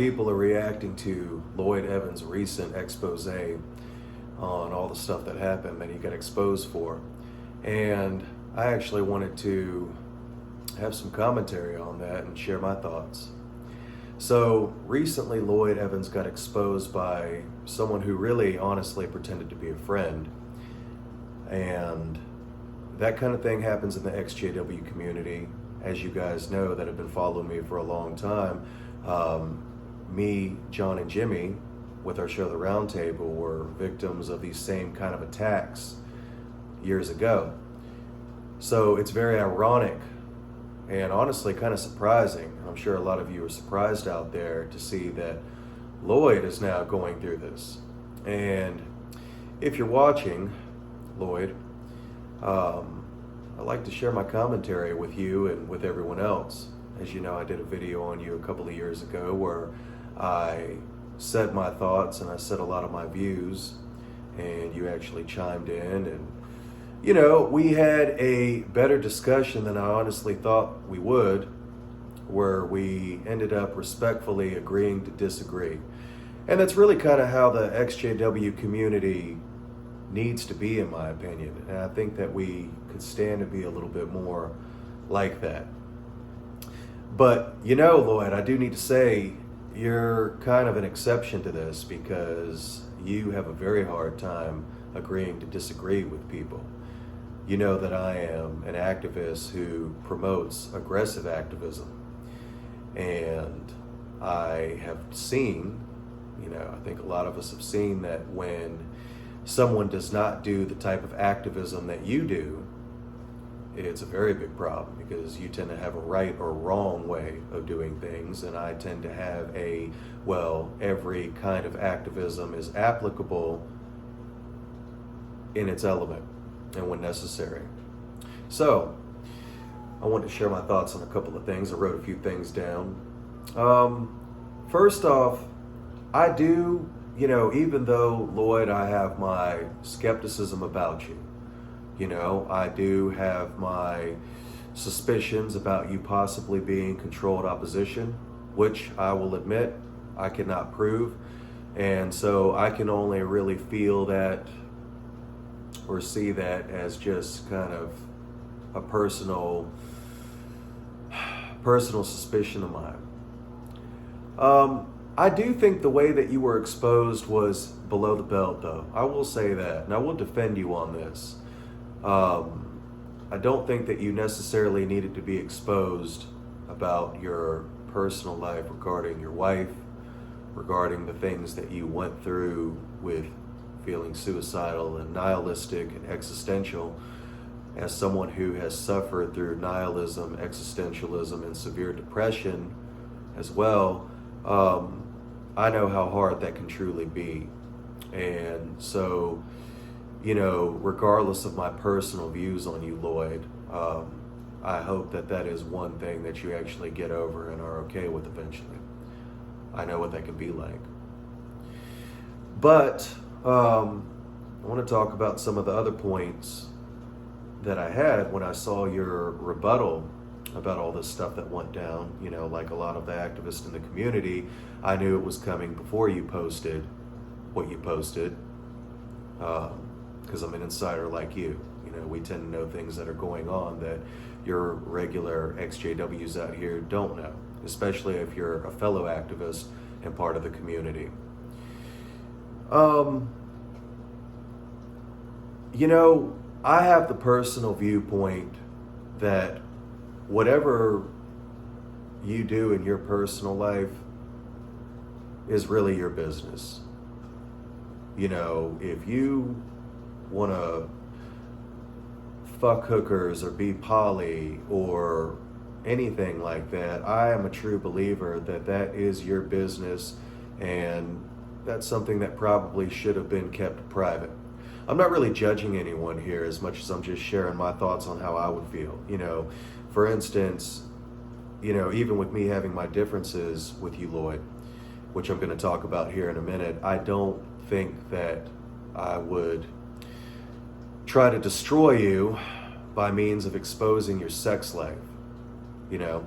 people are reacting to Lloyd Evans' recent expose on all the stuff that happened that he got exposed for. And I actually wanted to have some commentary on that and share my thoughts. So recently, Lloyd Evans got exposed by someone who really honestly pretended to be a friend. And that kind of thing happens in the XJW community. As you guys know that have been following me for a long time, me, John, and Jimmy, with our show The Roundtable, were victims of these same kind of attacks years ago. So it's very ironic and honestly kind of surprising. I'm sure a lot of you are surprised out there to see that Lloyd is now going through this. And if you're watching, Lloyd, I'd like to share my commentary with you and with everyone else. As you know, I did a video on you a couple of years ago where I said my thoughts and I said a lot of my views, and you actually chimed in, and you know, we had a better discussion than I honestly thought we would, where we ended up respectfully agreeing to disagree. And that's really kind of how the XJW community needs to be, in my opinion. And I think that we could stand to be a little bit more like that. But you know, Lloyd, I do need to say you're kind of an exception to this, because you have a very hard time agreeing to disagree with people. You know that I am an activist who promotes aggressive activism. And I have seen, you know, I think a lot of us have seen that when someone does not do the type of activism that you do, it's a very big problem, because you tend to have a right or wrong way of doing things, and I tend to have a, well, every kind of activism is applicable in its element and when necessary. So I want to share my thoughts on a couple of things. I wrote a few things down. First off, I do, you know, even though, Lloyd, I have my skepticism about you, you know, I do have my suspicions about you possibly being controlled opposition, which I will admit I cannot prove. And so I can only really feel that or see that as just kind of a personal suspicion of mine. I do think the way that you were exposed was below the belt, though. I will say that, and I will defend you on this. I don't think that you necessarily needed to be exposed about your personal life regarding your wife, regarding the things that you went through with feeling suicidal and nihilistic and existential. As someone who has suffered through nihilism, existentialism, and severe depression as well, I know how hard that can truly be. And so, you know, regardless of my personal views on you, Lloyd, I hope that that is one thing that you actually get over and are okay with eventually. I know what that can be like. But I want to talk about some of the other points that I had when I saw your rebuttal about all this stuff that went down. You know, like a lot of the activists in the community, I knew it was coming before you posted what you posted, because I'm an insider like you. You know, we tend to know things that are going on that your regular XJWs out here don't know, especially if you're a fellow activist and part of the community. You know, I have the personal viewpoint that whatever you do in your personal life is really your business. You know, if you want to fuck hookers or be poly or anything like that, I am a true believer that that is your business, and that's something that probably should have been kept private. I'm not really judging anyone here as much as I'm just sharing my thoughts on how I would feel. You know, for instance, you know, even with me having my differences with you, Lloyd, which I'm going to talk about here in a minute, I don't think that I would try to destroy you by means of exposing your sex life. You know,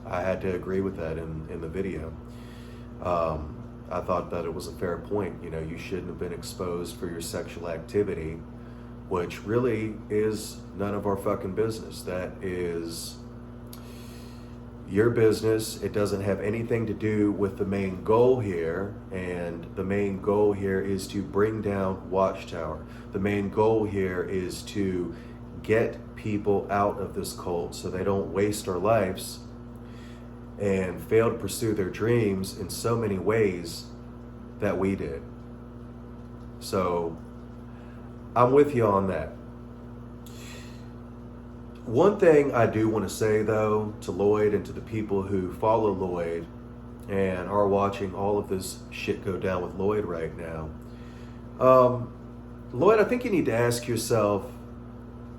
I had to agree with that in the video. I thought that it was a fair point. You know, you shouldn't have been exposed for your sexual activity, which really is none of our fucking business. That is your business. It doesn't have anything to do with the main goal here. And the main goal here is to bring down Watchtower. The main goal here is to get people out of this cult so they don't waste our lives and fail to pursue their dreams in so many ways that we did. So I'm with you on that. One thing I do want to say, though, to Lloyd and to the people who follow Lloyd and are watching all of this shit go down with Lloyd right now. Lloyd, I think you need to ask yourself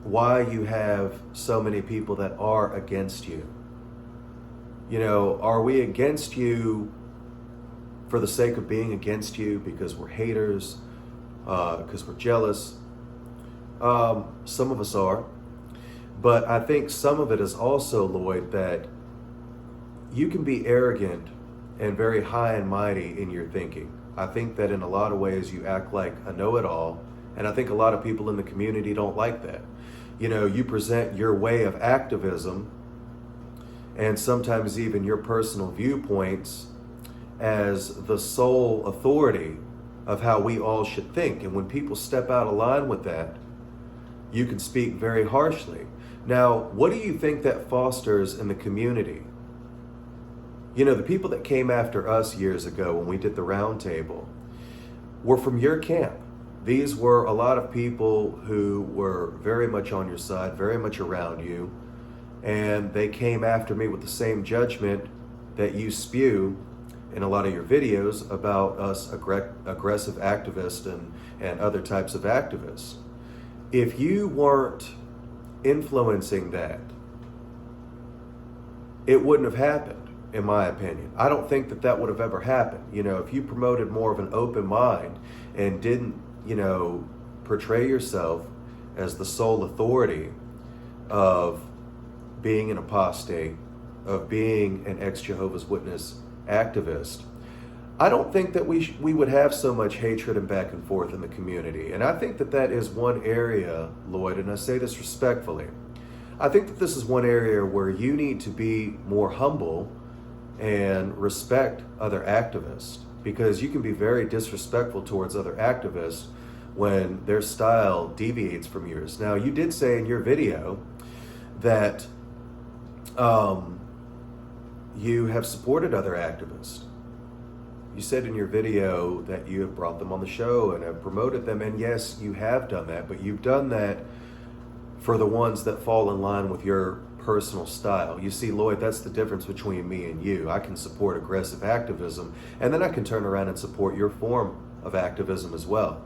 why you have so many people that are against you. You know, are we against you for the sake of being against you because we're haters, because we're jealous? Some of us are. But I think some of it is also, Lloyd, that you can be arrogant and very high and mighty in your thinking. I think that in a lot of ways you act like a know-it-all, and I think a lot of people in the community don't like that. You know, you present your way of activism and sometimes even your personal viewpoints as the sole authority of how we all should think. And when people step out of line with that, you can speak very harshly. Now, what do you think that fosters in the community? You know, the people that came after us years ago when we did the round table were from your camp. These were a lot of people who were very much on your side, very much around you, and they came after me with the same judgment that you spew in a lot of your videos about us aggressive activists and other types of activists. If you weren't influencing that, it wouldn't have happened, in my opinion. I don't think that that would have ever happened. You know, if you promoted more of an open mind and didn't, you know, portray yourself as the sole authority of being an apostate, of being an ex-Jehovah's Witness activist, I don't think that we would have so much hatred and back and forth in the community. And I think that that is one area, Lloyd, and I say this respectfully, I think that this is one area where you need to be more humble and respect other activists, because you can be very disrespectful towards other activists when their style deviates from yours. Now, you did say in your video that you have supported other activists. You said in your video that you have brought them on the show and have promoted them, and yes, you have done that, but you've done that for the ones that fall in line with your personal style. You see, Lloyd, that's the difference between me and you. I can support aggressive activism, and then I can turn around and support your form of activism as well.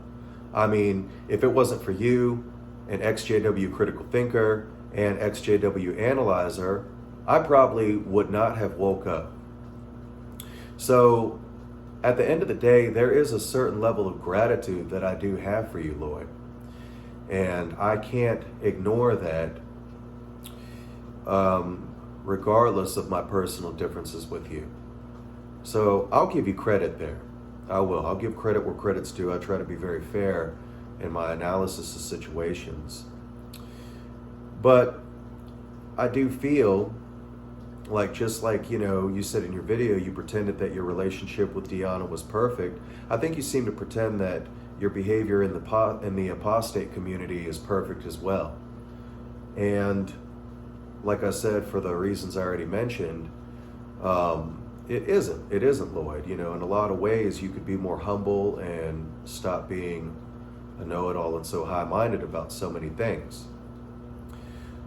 I mean, if it wasn't for you, an XJW critical thinker and XJW analyzer, I probably would not have woke up. So at the end of the day, there is a certain level of gratitude that I do have for you, Lloyd. And I can't ignore that, regardless of my personal differences with you. So I'll give you credit there. I will. I'll give credit where credit's due. I try to be very fair in my analysis of situations. But I do feel like, just like, you know, you said in your video, you pretended that your relationship with Deanna was perfect. I think you seem to pretend that your behavior in the apostate community is perfect as well. And like I said, for the reasons I already mentioned, it isn't, Lloyd. You know, in a lot of ways, you could be more humble and stop being a know-it-all and so high-minded about so many things.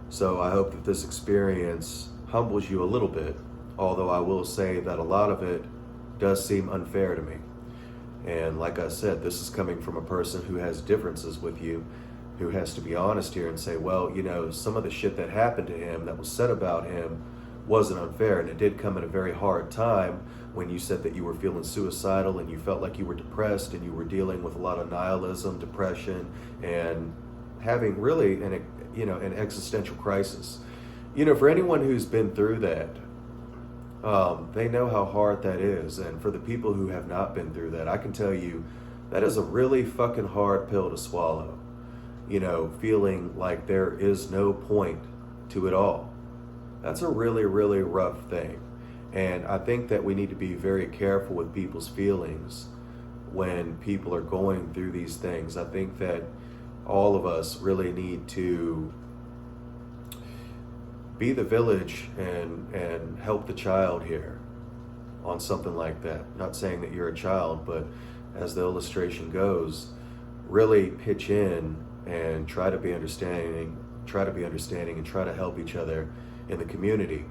So I hope that this experience humbles you a little bit, although I will say that a lot of it does seem unfair to me. And like I said, this is coming from a person who has differences with you, who has to be honest here and say, well, you know, some of the shit that happened to him, that was said about him, wasn't unfair. And it did come at a very hard time when you said that you were feeling suicidal and you felt like you were depressed and you were dealing with a lot of nihilism, depression, and having really an existential crisis. You know, for anyone who's been through that, They know how hard that is. And for the people who have not been through that, I can tell you that is a really fucking hard pill to swallow. You know, feeling like there is no point to it all. That's a really, really rough thing. And I think that we need to be very careful with people's feelings when people are going through these things. I think that all of us really need to be the village and help the child here on something like that. Not saying that you're a child, but as the illustration goes, really pitch in and try to be understanding and try to help each other in the community.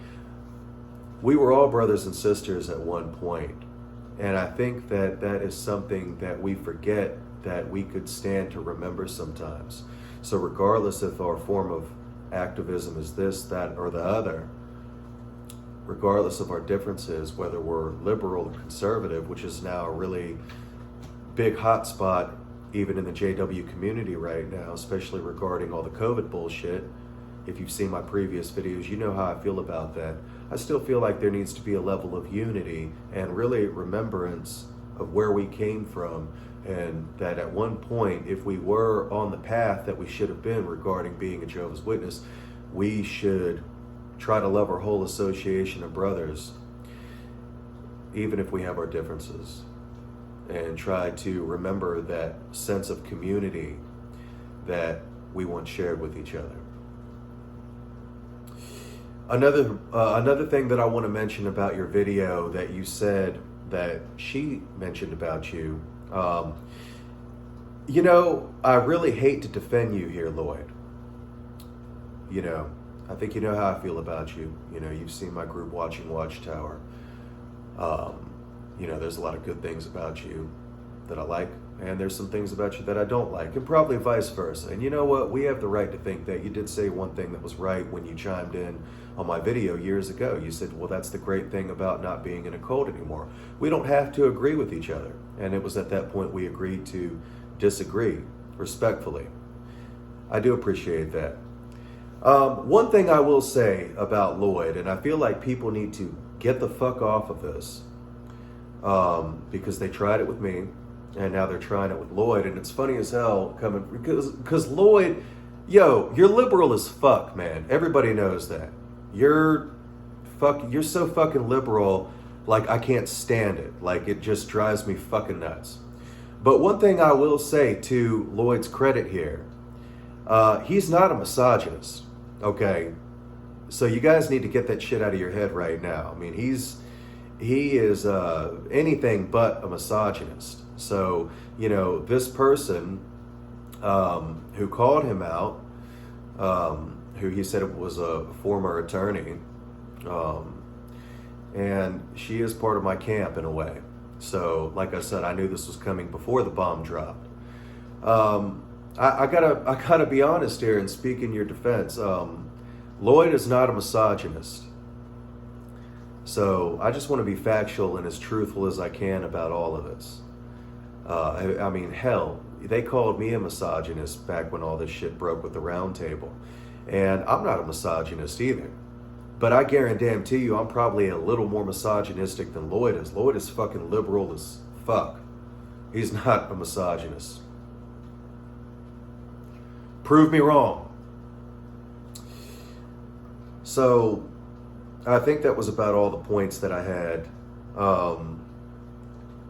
We were all brothers and sisters at one point, and I think that that is something that we forget that we could stand to remember sometimes. So regardless if our form of activism is this, that, or the other, regardless of our differences, whether we're liberal or conservative, which is now a really big hot spot even in the JW community right now, especially regarding all the COVID bullshit. If you've seen my previous videos, you know how I feel about that. I still feel like there needs to be a level of unity and really remembrance of where we came from, and that at one point, if we were on the path that we should have been regarding being a Jehovah's Witness, we should try to love our whole association of brothers, even if we have our differences, and try to remember that sense of community that we once shared with each other. Another thing that I want to mention about your video that you said that she mentioned about you, you know, I really hate to defend you here, Lloyd. You know, I think you know how I feel about you. You know, you've seen my group Watching Watchtower. You know, there's a lot of good things about you that I like, and there's some things about you that I don't like, and probably vice versa. And you know what? We have the right to think that. You did say one thing that was right when you chimed in on my video years ago. You said, well, that's the great thing about not being in a cult anymore. We don't have to agree with each other. And it was at that point we agreed to disagree respectfully. I do appreciate that. One thing I will say about Lloyd, and I feel like people need to get the fuck off of this, because they tried it with me, and now they're trying it with Lloyd, and it's funny as hell coming because Lloyd, yo, you're liberal as fuck, man. Everybody knows that. You're so fucking liberal, like I can't stand it. Like it just drives me fucking nuts. But one thing I will say to Lloyd's credit here, he's not a misogynist, okay? So you guys need to get that shit out of your head right now. I mean, he is anything but a misogynist. So, you know, this person who called him out, who he said was a former attorney, and she is part of my camp in a way. So, like I said, I knew this was coming before the bomb dropped. I gotta be honest here and speak in your defense. Lloyd is not a misogynist. So I just want to be factual and as truthful as I can about all of this. I mean, hell, they called me a misogynist back when all this shit broke with the round table. And I'm not a misogynist either. But I guarantee you, I'm probably a little more misogynistic than Lloyd is. Lloyd is fucking liberal as fuck. He's not a misogynist. Prove me wrong. So I think that was about all the points that I had.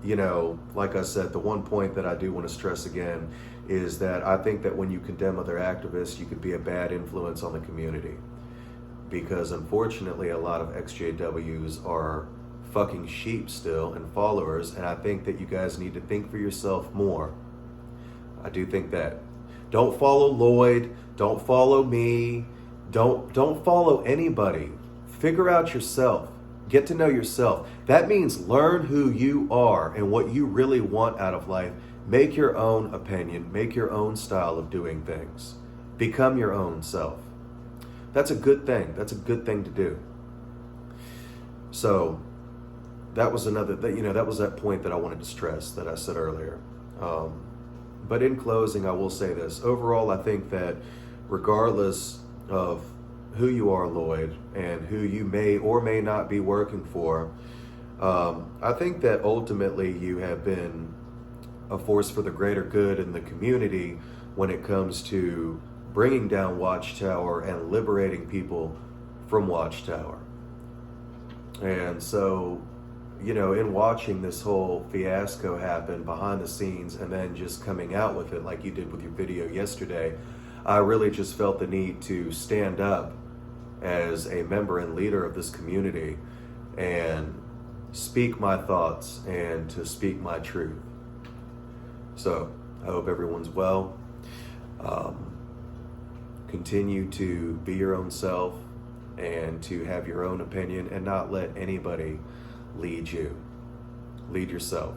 You know, like I said, the one point that I do want to stress again is that I think that when you condemn other activists, you could be a bad influence on the community. Because unfortunately, a lot of ex-JWs are fucking sheep still and followers, and I think that you guys need to think for yourself more. I do think that. Don't follow Lloyd. Don't follow me. Don't follow anybody. Figure out yourself. Get to know yourself. That means learn who you are and what you really want out of life. Make your own opinion. Make your own style of doing things. Become your own self. That's a good thing. That's a good thing to do. So that was that was that point that I wanted to stress that I said earlier. But in closing, I will say this. Overall, I think that regardless of who you are, Lloyd, and who you may or may not be working for, I think that ultimately you have been a force for the greater good in the community when it comes to bringing down Watchtower and liberating people from Watchtower. And so, in watching this whole fiasco happen behind the scenes and then just coming out with it like you did with your video yesterday, I really just felt the need to stand up as a member and leader of this community and speak my thoughts and to speak my truth. So I hope everyone's well. Continue to be your own self and to have your own opinion and not let anybody lead you. Lead yourself.